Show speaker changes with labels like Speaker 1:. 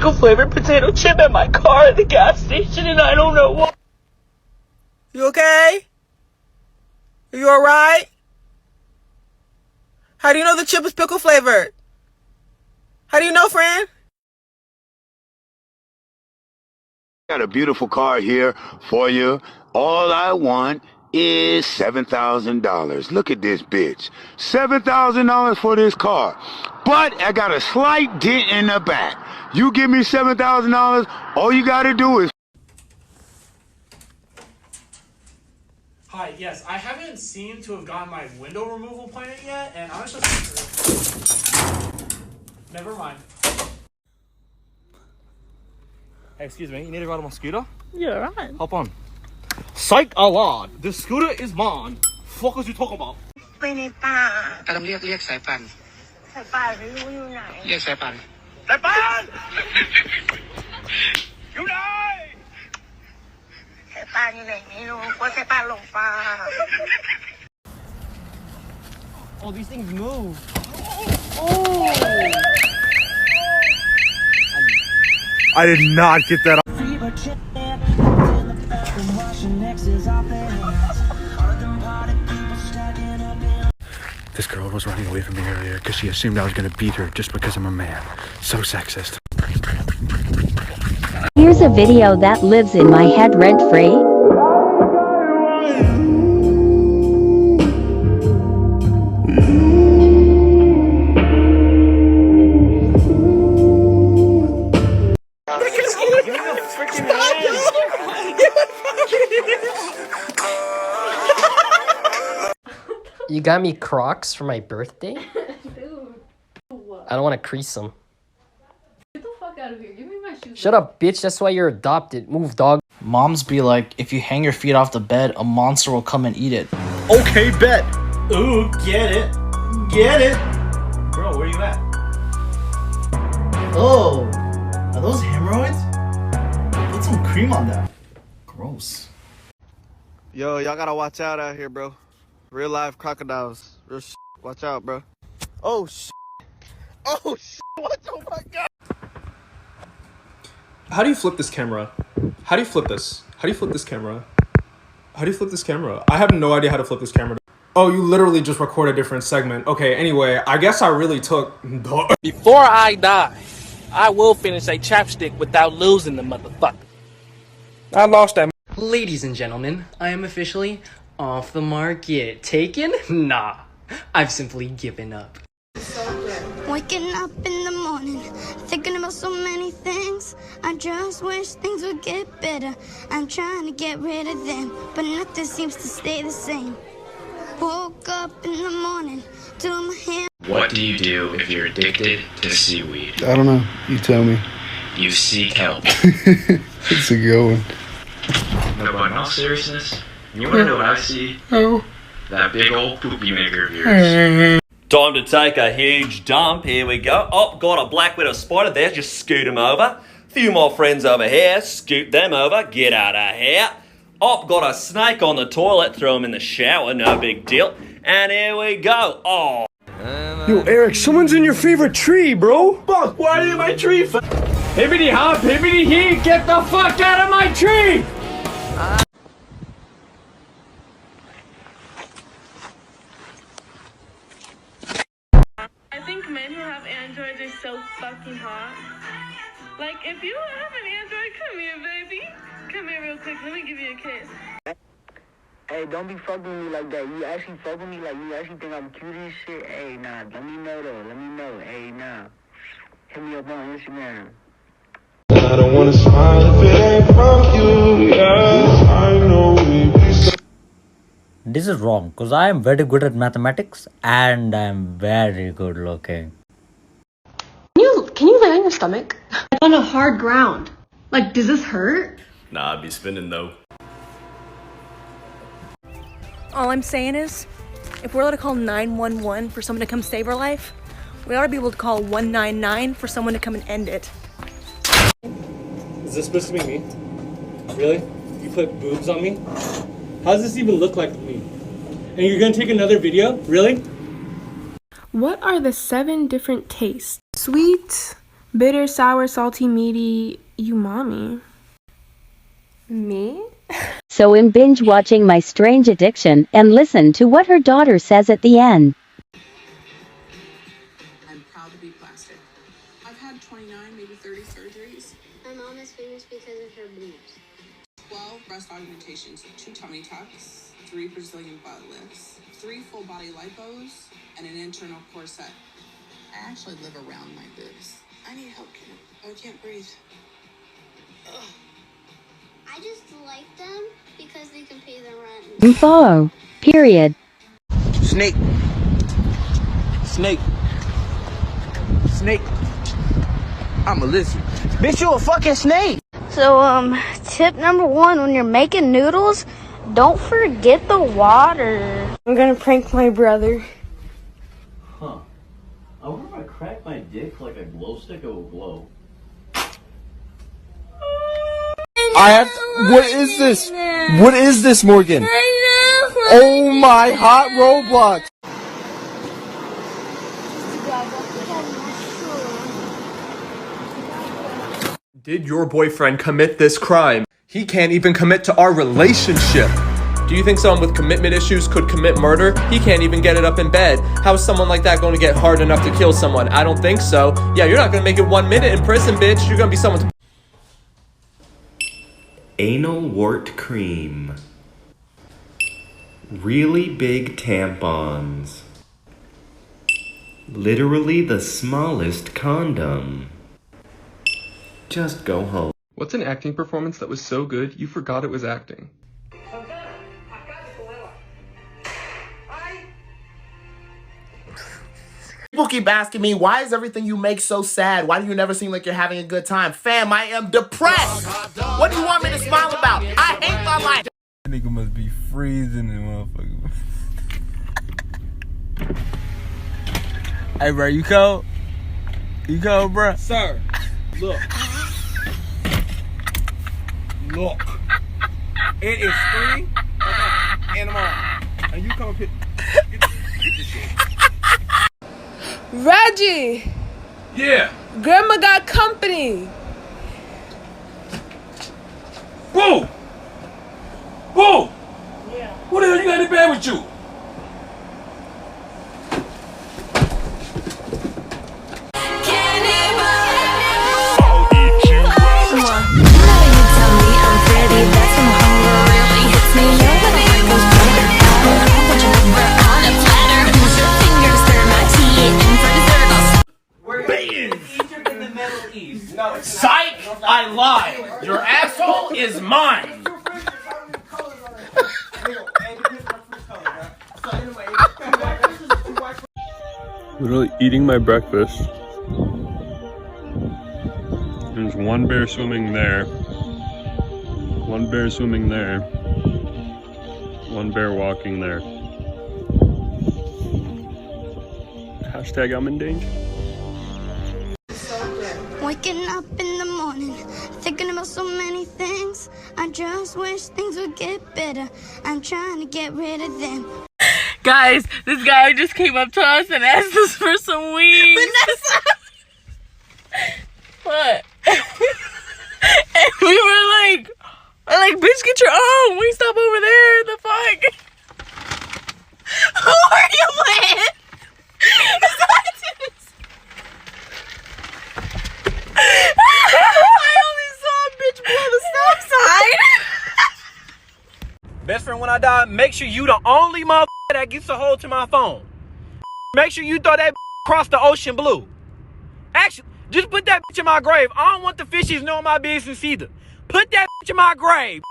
Speaker 1: pickle flavored potato chip at my car at the gas station and I don't know why.
Speaker 2: You okay? Are you alright? How do you know the chip is pickle flavored? How do you know, friend?
Speaker 3: Got a beautiful car here for you. All I want is $7,000. Look at this bitch. $7,000 for this car. But I got a slight dent in the back. You give me $7,000, all you gotta do is...
Speaker 4: Hi, yes, I haven't seemed to have gotten my window removal plan yet, and I was just... Never mind. Hey, excuse me, you need to ride on my scooter?
Speaker 1: Yeah, right.
Speaker 4: Hop on. Psych a lot. This scooter is mine. Fuck what you talking about?
Speaker 2: ไปในป่า
Speaker 5: กำลังเรียกสายปั่น
Speaker 2: สายป่านไม่รู้อยู่ไหน
Speaker 5: เรียกสายปั่น
Speaker 3: สายป่านอยู่ไหน
Speaker 2: สายป่านอยู่ไหนไม่รู้กลัวสายป่านหลงป่า
Speaker 4: Oh, these things move.
Speaker 6: I did not get that. This girl was running away from me earlier because she assumed I was going to beat her just because I'm a man. So sexist.
Speaker 7: Here's a video that lives in my head rent-free.
Speaker 8: You got me Crocs for my birthday?
Speaker 9: Dude.
Speaker 8: I don't want to crease them.
Speaker 9: Get the fuck out of here. Give me my shoes.
Speaker 8: Shut up, bitch. That's why you're adopted. Move, dog.
Speaker 10: Moms be like, if you hang your feet off the bed, a monster will come and eat it.
Speaker 6: Okay, bet.
Speaker 4: Ooh, get it. Get it. Bro, where you at?
Speaker 10: Oh, are those hemorrhoids? Put some cream on that. Gross.
Speaker 6: Yo, y'all gotta watch out here, bro. Real life crocodiles. Real shit. Watch out, bro. Oh, shit. Oh, shit. What? Oh, my God.
Speaker 4: How do you flip this camera? How do you flip this? How do you flip this camera? How do you flip this camera? I have no idea how to flip this camera. Oh, you literally just record a different segment. Okay, anyway, I guess I really took...
Speaker 1: Before I die, I will finish a chapstick without losing the motherfucker.
Speaker 4: I lost that.
Speaker 8: Ladies and gentlemen, I am officially off the market. Taken? Nah. I've simply given up.
Speaker 11: Waking up in the morning, thinking about so many things. I just wish things would get better. I'm trying to get rid of them, but nothing seems to stay the same. Woke up in the morning, doing my hair.
Speaker 12: What do you do if you're addicted to seaweed?
Speaker 6: I don't know. You tell me.
Speaker 12: You seek help.
Speaker 6: It's a good one.
Speaker 12: No, but in all seriousness, you wanna know what I see?
Speaker 6: Oh.
Speaker 12: That big old poopy maker of yours.
Speaker 13: Time to take a huge dump. Here we go. Oh, got a black widow spider there. Just scoot him over. Few more friends over here. Scoot them over. Get out of here. Oh, got a snake on the toilet. Throw him in the shower. No big deal. And here we go. Oh.
Speaker 6: Yo, Eric, someone's in your favorite tree, bro.
Speaker 4: Fuck, why are you in my tree? Hibbity hop, hibbity hee, get the fuck out of my tree!
Speaker 9: I think men who have androids are so fucking hot. Like, if you have an android, come here, baby. Come here real quick. Let me give you a kiss.
Speaker 5: Hey, don't be fucking with me like that. You actually fuck with me like you actually think I'm cute as shit? Hey, nah, let me know though. Let me know. Hey, nah. Hit me up on Instagram.
Speaker 14: I don't wanna smile if it ain't from you. Yeah, I know we.
Speaker 15: This is wrong because I am very good at mathematics and I am very good looking.
Speaker 9: Can you lay on your stomach? On a hard ground. Like, does this hurt?
Speaker 13: Nah, I'd be spinning though.
Speaker 16: All I'm saying is, if we're allowed to call 911 for someone to come save our life, we ought to be able to call 199 for someone to come and end it.
Speaker 4: Is this supposed to be me? Really? You put boobs on me? How does this even look like me? And you're gonna take another video? Really?
Speaker 9: What are the 7 different tastes? Sweet,
Speaker 17: Bitter, sour, salty, meaty, umami.
Speaker 16: Me?
Speaker 7: So I'm binge watching My Strange Addiction and listen to what her daughter says at the end.
Speaker 18: I'm proud to be plastic. I've had 29, maybe 30 surgeries.
Speaker 11: My mom is famous because of her boobs.
Speaker 18: 12 breast augmentations, 2 tummy tucks, 3 Brazilian butt lifts, 3 full body lipos, and an internal corset. I actually live around my boobs. I need help, Kim. I can't breathe. Ugh.
Speaker 11: I just like them because they can pay their rent.
Speaker 7: Follow. Period.
Speaker 2: Snake. Snake. Snake. I'm a lizard. Bitch, you a fucking snake.
Speaker 11: So, tip number 1, when you're making noodles, don't forget the water.
Speaker 16: I'm gonna prank my brother.
Speaker 19: Huh. I wonder if I crack my dick like a glow stick, it will glow.
Speaker 6: I have. What is this? What is this, Morgan? Oh my hot Roblox!
Speaker 4: Did your boyfriend commit this crime? He can't even commit to our relationship. Do you think someone with commitment issues could commit murder? He can't even get it up in bed. How is someone like that going to get hard enough to kill someone? I don't think so. Yeah, you're not going to make it 1 minute in prison, bitch. You're going to be someone's...
Speaker 12: Anal wart cream. Really big tampons. Literally the smallest condom. Just go home.
Speaker 4: What's an acting performance that was so good you forgot it was acting?
Speaker 20: People keep asking me, why is everything you make so sad? Why do you never seem like you're having a good time? Fam, I am depressed. What do you want me to smile about? I hate my life.
Speaker 6: That nigga must be freezing and motherfucker. Hey, bro, you cold? You cold, bro?
Speaker 2: Sir, look. Look. It is 3 in the morning. And you come up here. Get this shit.
Speaker 17: Reggie!
Speaker 2: Yeah.
Speaker 17: Grandma got company.
Speaker 2: Whoa! Whoa! Yeah. What the hell you got in bed with you?
Speaker 20: Psych! I lied. Your asshole is mine.
Speaker 21: Literally eating my breakfast. There's one bear swimming there. One bear swimming there. One bear walking there. Hashtag I'm in danger.
Speaker 11: Waking up in the morning, thinking about so many things. I just wish things would get better. I'm trying to get rid of them.
Speaker 9: Guys, this guy just came up to us and asked us for some wings. Vanessa! What? And we were like, bitch, get your own. We stop over there. The fuck? Who are you with? I only saw a bitch blow the stop sign.
Speaker 22: Best friend, when I die, make sure you the only motherfucker that gets a hold to my phone. Make sure you throw that across the ocean blue. Actually, just put that bitch in my grave. I don't want the fishies knowing my business either. Put that bitch in my grave.